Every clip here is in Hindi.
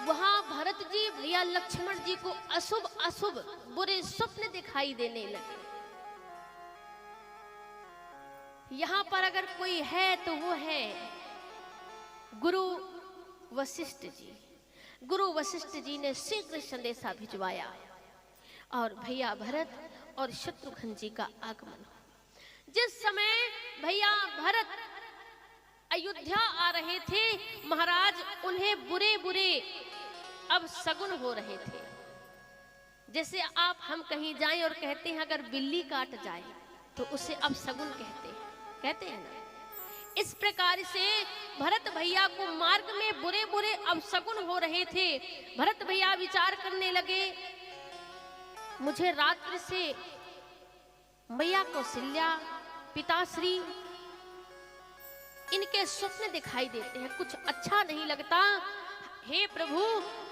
वहां भरत जी भैया लक्ष्मण जी को अशुभ अशुभ बुरे स्वप्न दिखाई देने लगे। यहां पर अगर कोई है तो वो है गुरु वशिष्ठ जी। गुरु वशिष्ठ जी ने शीघ्र संदेशा भिजवाया और भैया भरत और शत्रुघ्न जी का आगमन। जिस समय भैया भरत अयोध्या आ रहे थे, महाराज उन्हें बुरे बुरे अब शगुन हो रहे थे। जैसे आप हम कहीं जाएं और कहते हैं अगर बिल्ली काट जाए तो उसे अब शगुन कहते हैं ना। इस प्रकार से भरत भैया को मार्ग में बुरे बुरे अब शगुन हो रहे थे। भरत भैया विचार करने लगे, मुझे रात्रि से मैया कौशल्या पिताश्री इनके स्वप्न दिखाई देते हैं, कुछ अच्छा नहीं लगता। हे प्रभु,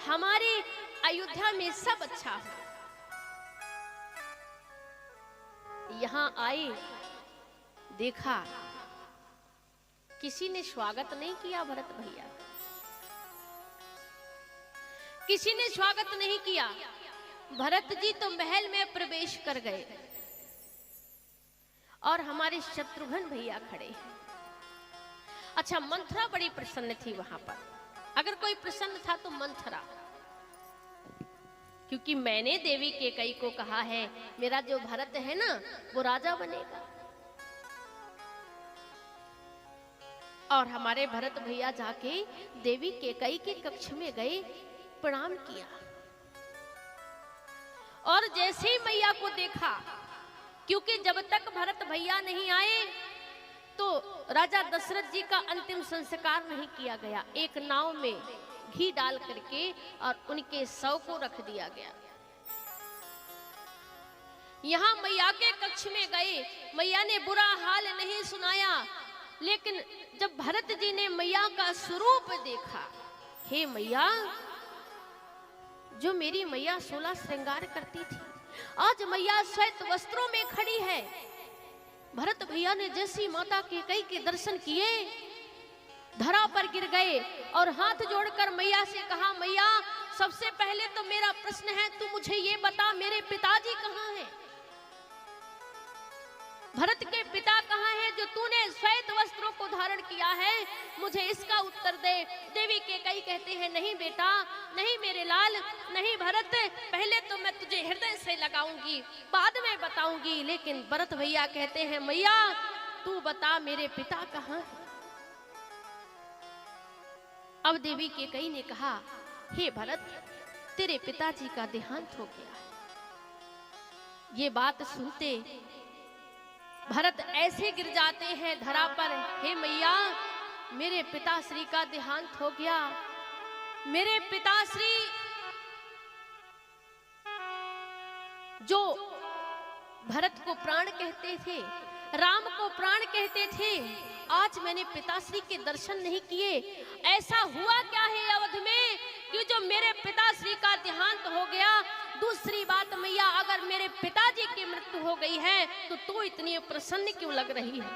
हमारे अयोध्या में सब अच्छा हो। यहां आए, देखा किसी ने स्वागत नहीं किया भरत भैया, किसी ने स्वागत नहीं किया। भरत जी तो महल में प्रवेश कर गए और हमारे शत्रुघ्न भैया खड़े हैं। अच्छा, मंथरा बड़ी प्रसन्न थी वहां पर। अगर कोई प्रसन्न था तो मंथरा, क्योंकि मैंने देवी कैकेयी को कहा है मेरा जो भरत है ना वो राजा बनेगा। और हमारे भरत भैया जाके देवी कैकेयी के कक्ष में गए, प्रणाम किया और जैसे ही मैया को देखा, क्योंकि जब तक भरत भैया नहीं आए तो राजा दशरथ जी का अंतिम संस्कार नहीं किया गया। एक नाव में घी डाल करके और उनके शव को रख दिया गया। यहां मैया के कक्ष में गए, मैया ने बुरा हाल नहीं सुनाया, लेकिन जब भरत जी ने मैया का स्वरूप देखा, हे मैया, जो मेरी मैया 16 श्रृंगार करती थी, आज मैया श्वेत वस्त्रों में खड़ी है। भरत भैया ने जैसी माता कैकेयी के दर्शन किए, धरा पर गिर गए और हाथ जोड़कर मैया से कहा, मैया सबसे पहले तो मेरा प्रश्न है, तू मुझे ये बता मेरे पिताजी कहाँ हैं? भरत के पिता कहाँ हैं जो तूने श्वेत वस्त्रों को धारण किया है? मुझे इसका उत्तर दे। देवी कैकेयी कहते हैं, नहीं बेटा, नहीं मेरे लाल, नहीं भरत, पहले तो मैं तुझे हृदय से लगाऊंगी, बाद में बताऊंगी। लेकिन भरत भैया कहते हैं, मैया तू बता मेरे पिता कहाँ हैं? अब देवी कैकेयी ने कहा, हे भरत, तेरे पिताजी का देहांत हो गया। ये बात सुनते भरत ऐसे गिर जाते हैं धरा पर, हे मैया, मेरे पिताश्री का देहांत हो गया। मेरे पिताश्री जो भरत को प्राण कहते थे, राम को प्राण कहते थे, आज मैंने पिताश्री के दर्शन नहीं किए। ऐसा हुआ क्या है अवध में कि जो मेरे पिताश्री का देहांत हो गया? दूसरी बात मैया, अगर मेरे पिताजी की मृत्यु हो गई है तो तू इतनी प्रसन्न क्यों लग रही है?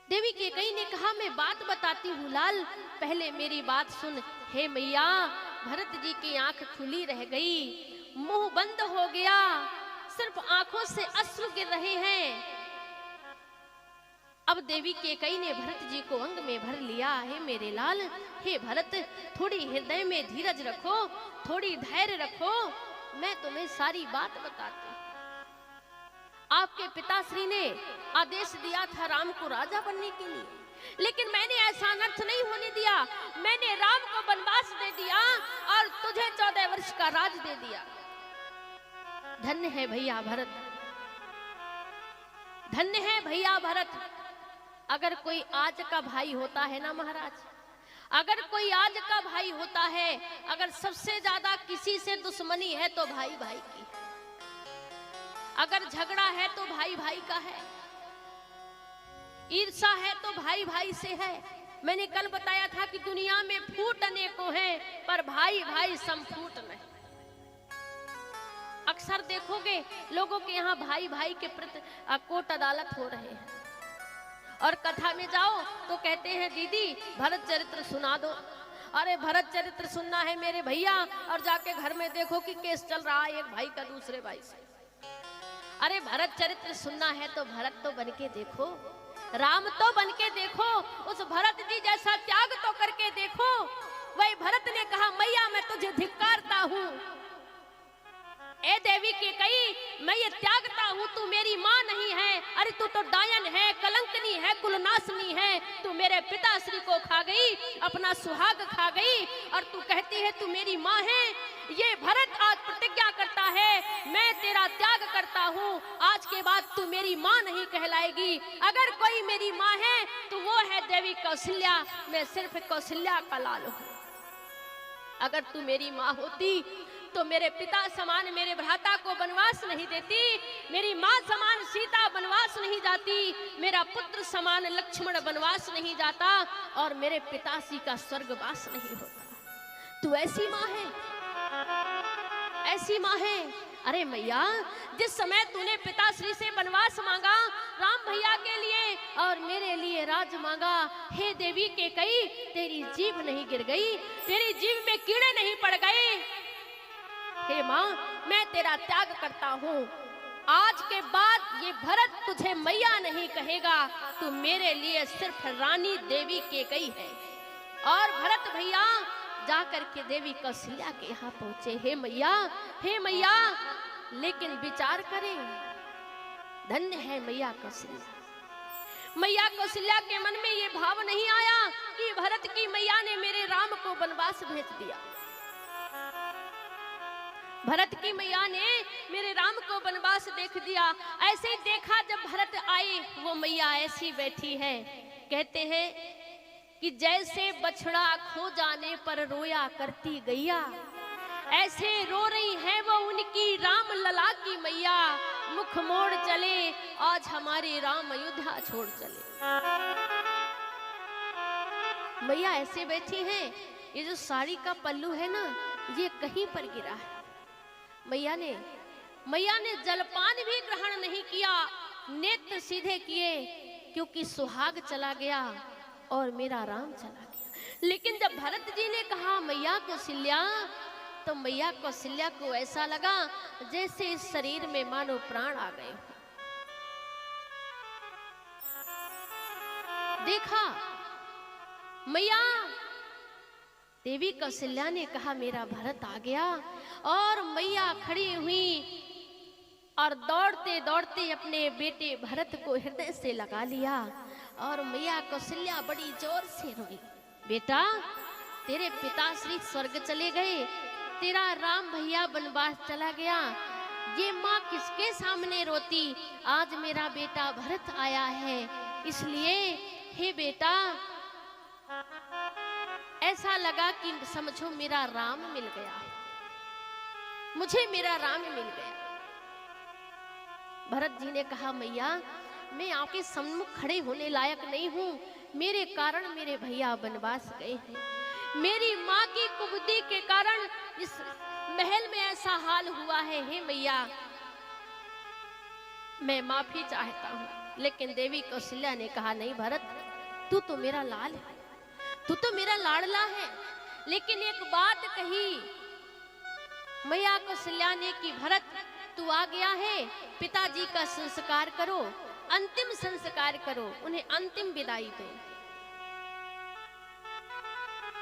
देवी कैकेयी ने कहा, मैं बात बताती हूँ लाल, पहले मेरी बात सुन। हे मैया, भरत जी की आंख खुली रह गई, मुंह बंद हो गया, सिर्फ आंखों से अश्रु गिर रहे हैं। अब देवी कैकेयी ने भरत जी को अंग में भर लिया। हे मेरे लाल, हे भरत, थोड़ी हृदय में धीरज रखो, थोड़ी धैर्य रखो, मैं तुम्हें सारी बात बताती हूं। आपके पिताश्री ने आदेश दिया था राम को राजा बनने के लिए, लेकिन मैंने ऐसा अनर्थ नहीं होने दिया। मैंने राम को वनवास दे दिया और तुझे 14 वर्ष का राज दे दिया। धन्य है भैया भरत, धन्य है भैया भरत। अगर कोई आज का भाई होता है ना महाराज, अगर कोई आज का भाई होता है, अगर सबसे ज्यादा किसी से दुश्मनी है तो भाई भाई की, अगर झगड़ा है तो भाई भाई का है, ईर्ष्या है तो भाई भाई से है। मैंने कल बताया था कि दुनिया में फूट अनेकों हैं पर भाई भाई संफूट नहीं। अक्सर देखोगे लोगों के यहाँ भाई भाई के प्रति कोर्ट अदालत हो रहे हैं, और कथा में जाओ तो कहते हैं दीदी भरत चरित्र सुना दो, अरे भरत चरित्र सुनना है मेरे भैया, और जाके घर में देखो कि केस चल रहा है एक भाई का दूसरे भाई से। अरे भरत चरित्र सुनना है तो भरत तो बन के देखो, राम तो बन के देखो, उस भरत जी जैसा त्याग तो करके देखो। वही भरत ने कहा मैया मैं तुझे धिक्कारता हूँ, ए देवी के कई मैं ये त्यागता हूँ, तू मेरी माँ नहीं है, अरे तू तो डायन है, कलंकनी है, कुलनाशनी है, तू मेरे पिताश्री को खा गई, अपना सुहाग खा गई, और तू कहती है तू मेरी माँ है। ये भरत आज प्रतिज्ञा करता है मैं तेरा त्याग करता हूँ, आज के बाद तू मेरी माँ नहीं कहलाएगी। अगर कोई मेरी माँ है तो वो है देवी कौशल्या, मैं सिर्फ कौशल्या का लाल हूँ। अगर तू मेरी माँ होती तो मेरे पिता समान मेरे भ्राता को वनवास नहीं देती, मेरी माँ समान सीता वनवास नहीं जाती, मेरा पुत्र समान लक्ष्मण वनवास नहीं जाता, और मेरे पिताश्री का स्वर्गवास नहीं होता। तू ऐसी माँ है, ऐसी माँ है। अरे मैया जिस समय तूने पिताश्री से वनवास मांगा राम भैया के लिए और मेरे लिए राज मांगा, हे देवी के कई तेरी जीभ नहीं गिर गई, तेरी जीभ में कीड़े नहीं पड़ गए। हे माँ मैं तेरा त्याग करता हूँ, आज के बाद ये भरत तुझे मैया नहीं कहेगा, तू मेरे लिए सिर्फ रानी देवी के कई है। और भरत भैया जाकर के देवी कौशल्या के यहाँ पहुंचे। हे मैया लेकिन विचार करें, धन्य है मैया कौशल्या। मैया कौशल्या के मन में ये भाव नहीं आया कि भरत की मैया ने मेरे राम को वनवास भेज दिया, भरत की मैया ने मेरे राम को वनवास देख दिया। ऐसे ही देखा जब भरत आए, वो मैया ऐसी बैठी है, कहते हैं कि जैसे बछड़ा खो जाने पर रोया करती गैया, ऐसे रो रही है वो उनकी राम लला की मैया। मुख मोड़ चले आज हमारे राम अयोध्या छोड़ चले। मैया ऐसे बैठी हैं, ये जो साड़ी का पल्लू है ना ये कहीं पर गिरा है। मैया ने जलपान भी ग्रहण नहीं किया, नेत्र सीधे किए, क्योंकि सुहाग चला गया और मेरा राम चला गया। लेकिन जब भरत जी ने कहा मैया कौशल्या, तो मैया कौशल्या को ऐसा लगा जैसे इस शरीर में मानो प्राण आ गए। देखा मैया देवी कौशल्या ने कहा मेरा भरत आ गया, और मैया खड़ी हुई और दौड़ते दौड़ते अपने बेटे भरत को हृदय से लगा लिया। और मैया कौशल्या बड़ी जोर से रोई, बेटा तेरे पिताश्री स्वर्ग चले गए, तेरा राम भैया वनवास चला गया, ये माँ किसके सामने रोती, आज मेरा बेटा भरत आया है, इसलिए हे बेटा ऐसा लगा कि समझो मेरा राम मिल गया, मुझे मेरा राम मिल गया। भरत जी ने कहा मैया मैं आपके सम्मुख खड़े होने लायक नहीं हूँ, मेरे कारण मेरे भैया वनवास गए हैं, मेरी माँ की कुबुद्धि के कारण इस महल में ऐसा हाल हुआ है। हे मैया मैं माफी चाहता हूँ। लेकिन देवी कौशल्या ने कहा नहीं भरत तू तो मेरा लाल है, तू तो मेरा लाडला है। लेकिन एक बात कही मैया कौशल्या ने कि भरत तू आ गया है, पिताजी का संस्कार करो, अंतिम संस्कार करो, उन्हें अंतिम विदाई दो।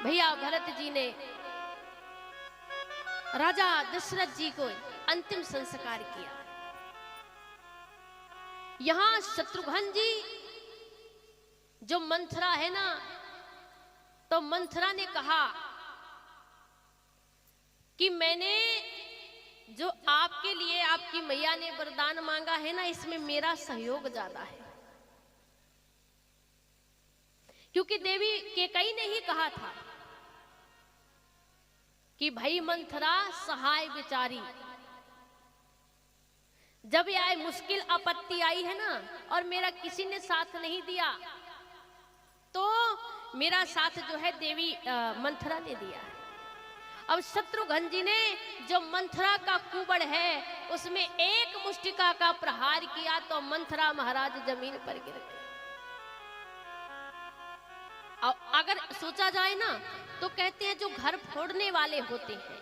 भैया भरत जी ने राजा दशरथ जी को अंतिम संस्कार किया। यहां शत्रुघ्न जी जो मंथरा है ना, तो मंथरा ने कहा कि मैंने जो आपके लिए आपकी मैया ने वरदान मांगा है ना, इसमें मेरा सहयोग ज्यादा है, क्योंकि देवी केकई ने ही कहा था कि भाई मंथरा सहाय विचारी, जब यह मुश्किल आपत्ति आई है ना और मेरा किसी ने साथ नहीं दिया, तो मेरा साथ जो है देवी मंथरा ने दिया है। अब शत्रुघ्न जी ने जो मंथरा का कुबड़ है उसमें एक मुष्टिका का प्रहार किया तो मंथरा महाराज जमीन पर गिर गए। अगर सोचा जाए ना तो कहते हैं जो घर फोड़ने वाले होते हैं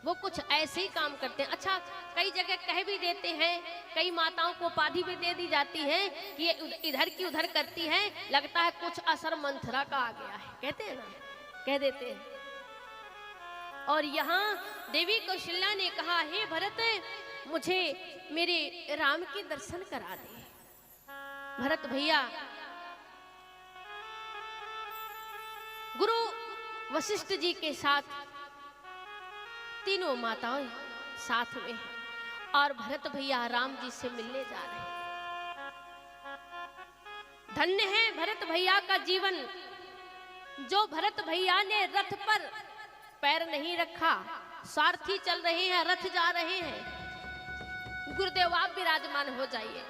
वो कुछ ऐसे ही काम करते हैं। अच्छा, कई जगह कह भी देते हैं, कई माताओं को उपाधि भी दे दी जाती है कि ये इधर की उधर करती है, लगता है कुछ असर मंथरा का आ गया है, कहते हैं ना, कह देते हैं। और यहाँ देवी कौशल्या ने कहा, हे भरत मुझे मेरे राम के दर्शन करा दे। भरत भैया, गुरु वशिष्ठ जी के साथ तीनों माताएं साथ में हैं और भरत भैया राम जी से मिलने जा रहे हैं। धन्य है भरत भैया का जीवन, जो भरत भैया ने रथ पर पैर नहीं रखा, सारथी चल रहे हैं, रथ जा रहे हैं। गुरुदेव आप विराजमान हो जाइए,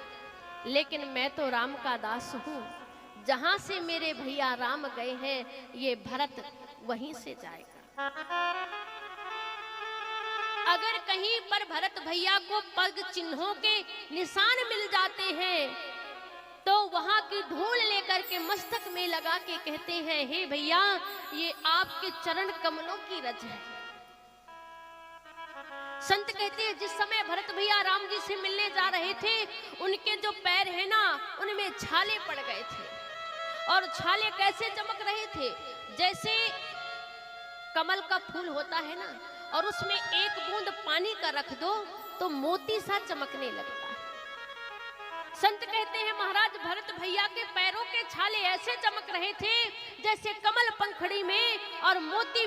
लेकिन मैं तो राम का दास हूं, जहां से मेरे भैया राम गए हैं ये भरत वहीं से जाएगा। अगर कहीं पर भरत भैया को पग चिन्हों के निशान मिल जाते हैं तो वहां की धूल लेकर के मस्तक में लगा के कहते हैं, हे भैया ये आपके चरण कमलों की रज है। संत कहते हैं जिस समय भरत भैया राम जी से मिलने जा रहे थे, उनके जो पैर है ना उनमें छाले पड़ गए थे। और छाले कैसे चमक रहे थे, जैसे कमल का फूल होता है ना, और उसमें एक बूंद पानी का रख दो तो मोती सा चमकने लगता है। संत कहते हैं महाराज भरत भैया के पैरों के छाले ऐसे चमक रहे थे जैसे कमल पंखड़ी में और मोती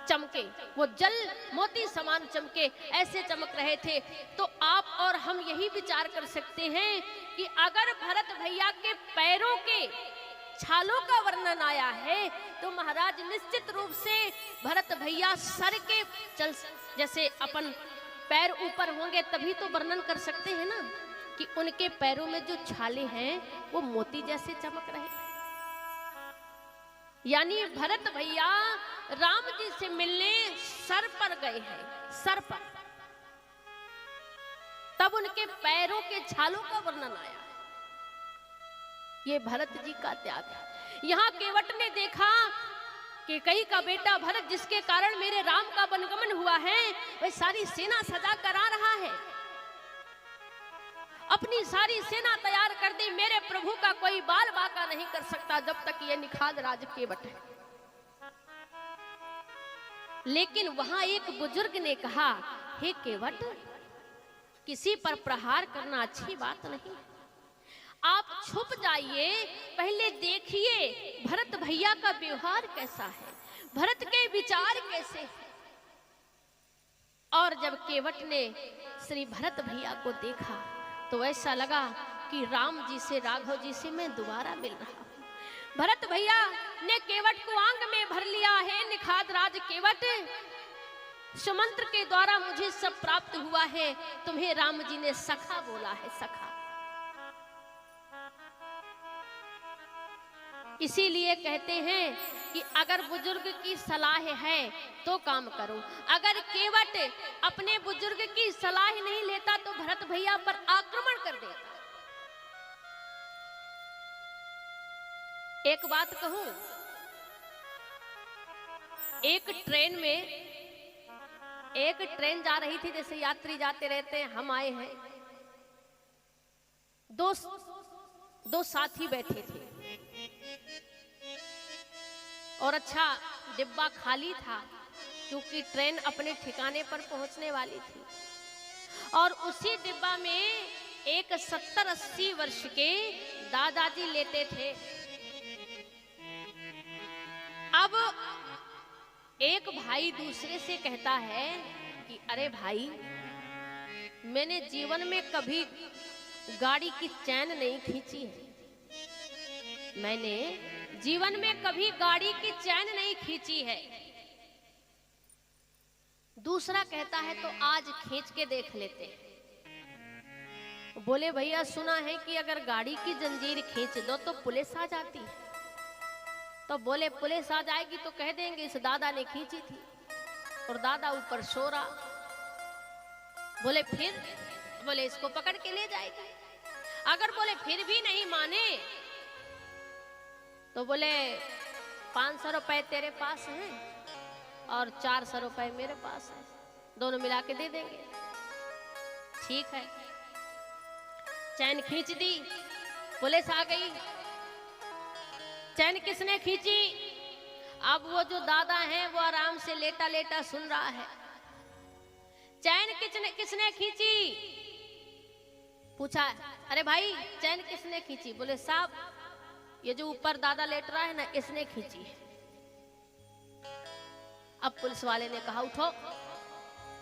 चमके, वो जल मोती समान चमके, ऐसे चमक रहे थे। तो आप और हम यही विचार कर सकते हैं कि अगर भरत भैया के पैरों के छालों का वर्णन आया है तो महाराज निश्चित रूप से भरत भैया सर के चल, जैसे अपन पैर ऊपर होंगे तभी तो वर्णन कर सकते हैं ना कि उनके पैरों में जो छाले हैं वो मोती जैसे चमक रहे। यानी भरत भैया राम जी से मिलने सर पर गए हैं, सर पर, तब उनके पैरों के छालों का वर्णन आया। ये भरत जी का त्याग है। यहाँ केवट ने देखा कि कई का बेटा भरत, जिसके कारण मेरे राम का वनगमन हुआ है, वह सारी सेना सजा करा रहा है, अपनी सारी सेना तैयार कर दी, मेरे प्रभु का कोई बाल बाका नहीं कर सकता जब तक ये निखाद राज केवट है। लेकिन वहां एक बुजुर्ग ने कहा, हे केवट, किसी पर प्रहार करना अच्छी बात नहीं, आप छुप जाइए, पहले देखिए भरत भैया का व्यवहार कैसा है, भरत के विचार कैसे हैं। और जब केवट ने श्री भरत भैया को देखा तो ऐसा लगा कि राम जी से, राघव जी से मैं दोबारा मिल रहा हूं। भरत भैया ने केवट को आंग में भर लिया है, निखाद राज केवट, सुमंत्र के द्वारा मुझे सब प्राप्त हुआ है, तुम्हें राम जी ने सखा बोला है, सखा। इसीलिए कहते हैं कि अगर बुजुर्ग की सलाह है तो काम करो। अगर केवट अपने बुजुर्ग की सलाह नहीं लेता तो भरत भैया पर आक्रमण कर देता। एक बात कहूं, एक ट्रेन जा रही थी, जैसे यात्री जाते रहते हैं, हम आए हैं, दो साथी बैठे थे और अच्छा डिब्बा खाली था क्योंकि ट्रेन अपने ठिकाने पर पहुंचने वाली थी। और उसी डिब्बा में एक 70-80 वर्ष के दादाजी लेटे थे। अब एक भाई दूसरे से कहता है कि अरे भाई, मैंने जीवन में कभी गाड़ी की चैन नहीं खींची है, मैंने जीवन में कभी गाड़ी की चैन नहीं खींची है। दूसरा कहता है तो आज खींच के देख लेते हैं। बोले भैया सुना है कि अगर गाड़ी की जंजीर खींच दो तो पुलिस आ जाती है। तो बोले पुलिस आ जाएगी तो कह देंगे इस दादा ने खींची थी, और दादा ऊपर सो रहा। बोले फिर? बोले इसको पकड़ के ले जाएगी। अगर बोले फिर भी नहीं माने तो बोले 500 रुपए तेरे पास हैं और 400 रुपए मेरे पास है, दोनों मिला के दे देंगे। ठीक है। चैन खींच दी, पुलिस आ गई। चैन किसने खींची? अब वो जो दादा है वो आराम से लेटा लेटा सुन रहा है। चैन किसने खींची? पूछा, अरे भाई चैन किसने खींची? बोले साहब ये जो ऊपर दादा लेट रहा है ना, इसने खींची। अब पुलिस वाले ने कहा उठो,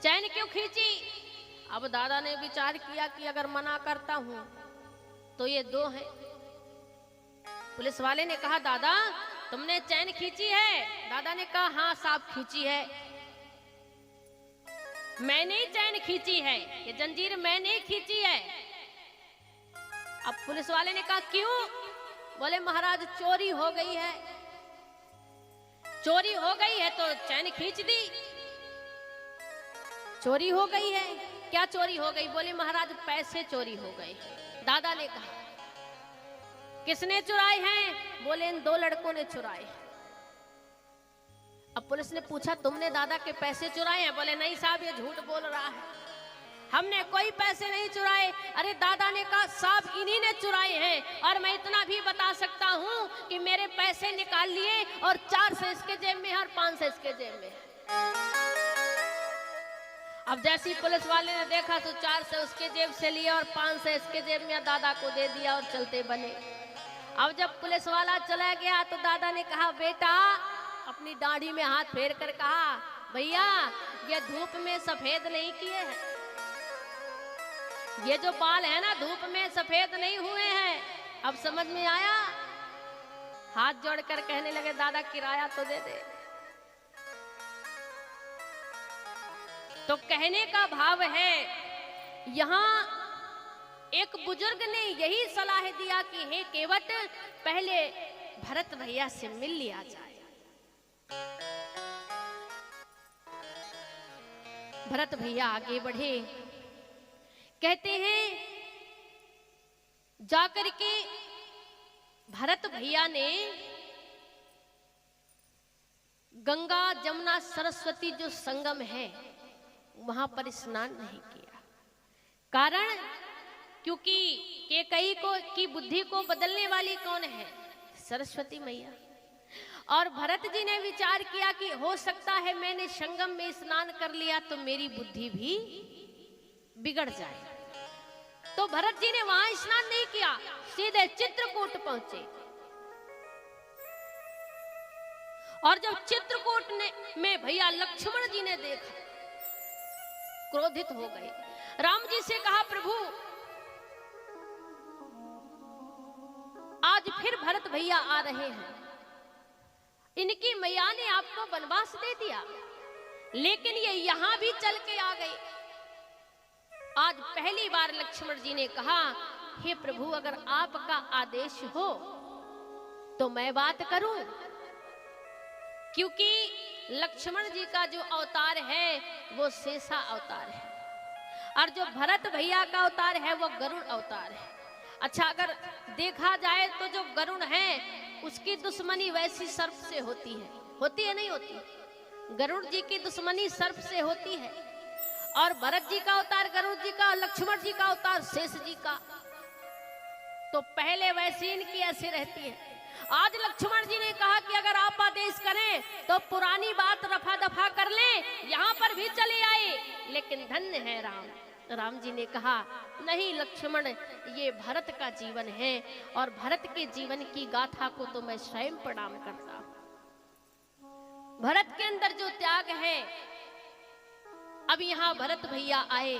चैन क्यों खींची? अब दादा ने विचार किया कि अगर मना करता हूं तो ये 2 हैं। पुलिस वाले ने कहा दादा तुमने चैन खींची है? दादा ने कहा हाँ साहब खींची है, मैंने ही चैन खींची है, ये जंजीर मैंने ही खींची है। अब पुलिस वाले ने कहा क्यों? बोले महाराज चोरी हो गई है। चोरी हो गई है तो चैन खींच दी। चोरी हो गई है? क्या चोरी हो गई? बोले महाराज पैसे चोरी हो गए। दादा ने कहा किसने चुराए हैं? बोले इन 2 लड़कों ने चुराए। अब पुलिस ने पूछा तुमने दादा के पैसे चुराए हैं? बोले नहीं साहब ये झूठ बोल रहा है, हमने कोई पैसे नहीं चुराए। अरे दादा ने कहा साहब इन्हीं ने चुराए हैं, और मैं इतना भी बता सकता हूं कि मेरे पैसे निकाल लिए और 400 इसके जेब में है और 500 इसके जेब में है। अब जैसी पुलिस वाले ने देखा तो 400 उसके जेब से लिया और 500 इसके जेब में दादा को दे दिया और चलते बने। अब जब पुलिस वाला चला गया तो दादा ने कहा बेटा, अपनी दाढ़ी में हाथ फेर कर कहा भैया ये धूप में सफेद नहीं किए हैं, ये जो बाल है ना धूप में सफेद नहीं हुए हैं। अब समझ में आया? हाथ जोड़कर कहने लगे दादा किराया तो दे दे। तो कहने का भाव है यहां एक बुजुर्ग ने यही सलाह दिया कि हे केवट पहले भरत भैया से मिल लिया जाए। भरत भैया आगे बढ़े, कहते हैं जाकर के भरत भैया ने गंगा जमुना सरस्वती जो संगम है वहां पर स्नान नहीं किया। कारण क्योंकि कैकेयी की बुद्धि को बदलने वाली कौन है? सरस्वती मैया। और भरत जी ने विचार किया कि हो सकता है मैंने संगम में स्नान कर लिया तो मेरी बुद्धि भी बिगड़ जाए। तो भरत जी ने वहां स्नान नहीं किया, सीधे चित्रकूट पहुंचे। और जब चित्रकूट में भैया लक्ष्मण जी ने देखा, क्रोधित हो गए। राम जी से कहा प्रभु आज फिर भरत भैया आ रहे हैं, इनकी मैया ने आपको वनवास दे दिया, लेकिन ये यहां भी चल के आ गए। आज पहली बार लक्ष्मण जी ने कहा हे प्रभु अगर आपका आदेश हो तो मैं बात करूं, क्योंकि लक्ष्मण जी का जो अवतार है वो शेषा अवतार है और जो भरत भैया का अवतार है वो गरुड़ अवतार है। अच्छा अगर देखा जाए तो जो गरुड़ है उसकी दुश्मनी वैसी सर्प से होती है नहीं होती? गरुड़ जी की दुश्मनी सर्प से होती है और भरत जी का अवतार गरुड़ जी का, लक्ष्मण जी का अवतार शेष जी का, तो पहले वैसी इनकी ऐसी रहती है। आज लक्ष्मण जी ने कहा कि अगर आप आदेश करें तो पुरानी बात रफा दफा कर लें, यहाँ पर भी चले आए, लेकिन धन्य है राम। राम जी ने कहा नहीं लक्ष्मण ये भरत का जीवन है और भरत के जीवन की गाथा को तो मैं स्वयं प्रणाम करता हूं। भरत के अंदर जो त्याग है, अब यहां भरत भैया आए,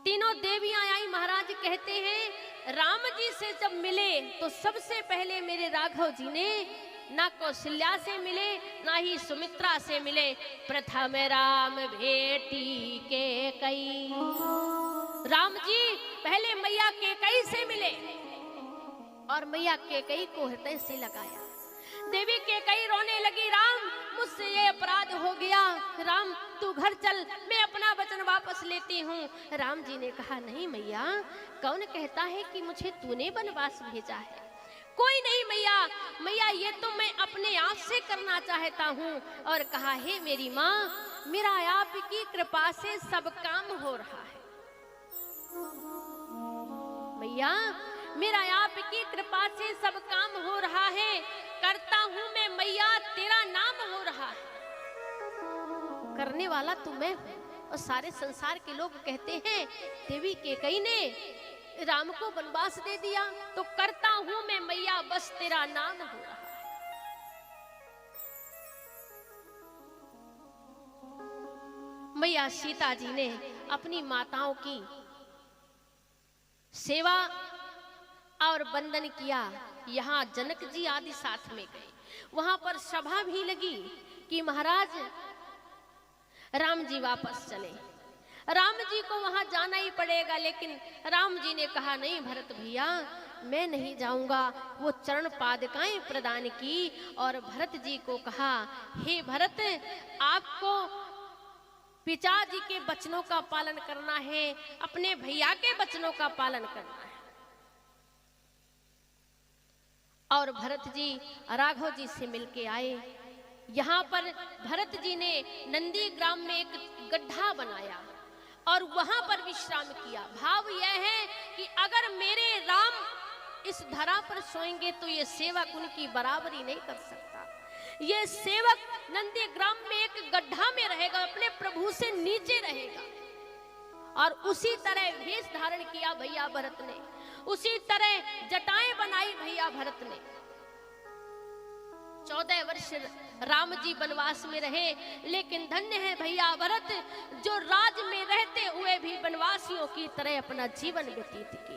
तीनों देवियां आई। महाराज कहते हैं राम जी से जब मिले तो सबसे पहले मेरे राघव जी ने ना कौशल्या से मिले ना ही सुमित्रा से मिले, प्रथम राम भेटी कैकेयी। राम जी पहले मैया कैकेयी से मिले और मैया कैकेयी को हृदय से लगाया। देवी कैकेयी रोने लगी, राम मुझसे ये अपराध हो गया, राम तू घर चल, मैं अपना वचन वापस लेती हूँ। राम जी ने कहा नहीं मैया, कौन कहता है कि मुझे तूने वनवास भेजा है? कोई नहीं मैया, मैया ये तो मैं अपने आप से करना चाहता हूँ। और कहा, हे मेरी माँ, मेरा आपकी कृपा से सब काम हो रहा है। मैया, मेरा आपकी कृपा से सब काम हो रहा है, करता हूँ मैं मैया, तेरा नाम हो रहा है। करने वाला तो मैं हूँ। और सारे संसार के लोग कहते हैं देवी कैकेयी ने राम को वनवास दे दिया, तो करता हूँ मैं मैया, बस तेरा नाम हो रहा है। मैया सीता जी ने अपनी माताओं की सेवा और वंदन किया। यहाँ जनक जी आदि साथ में गए। वहां पर सभा भी लगी कि महाराज राम जी वापस चले। राम जी को वहां जाना ही पड़ेगा, लेकिन राम जी ने कहा, नहीं भरत भैया, मैं नहीं जाऊंगा। वो चरण पादुकाएं प्रदान की और भरत जी को कहा, हे भरत, आपको पिताजी के वचनों का पालन करना है, अपने भैया के वचनों का पालन करना है। और भरत जी राघव जी से मिलके आए। यहाँ पर भरत जी ने नंदी ग्राम में एक गड्ढा बनाया और वहां पर विश्राम किया। भाव यह है कि अगर मेरे राम इस धरा पर सोएंगे तो ये सेवक उनकी बराबरी नहीं कर सकता। ये सेवक नंदी ग्राम में एक गड्ढा में रहेगा, अपने प्रभु से नीचे रहेगा। और उसी तरह भेष धारण किया भैया भरत ने, उसी तरह जटाएं बनाई भैया भरत ने। 14 वर्ष राम जी वनवास में रहे, लेकिन धन्य है भैया भरत जो राज में रहते हुए भी वनवासियों की तरह अपना जीवन व्यतीत किया।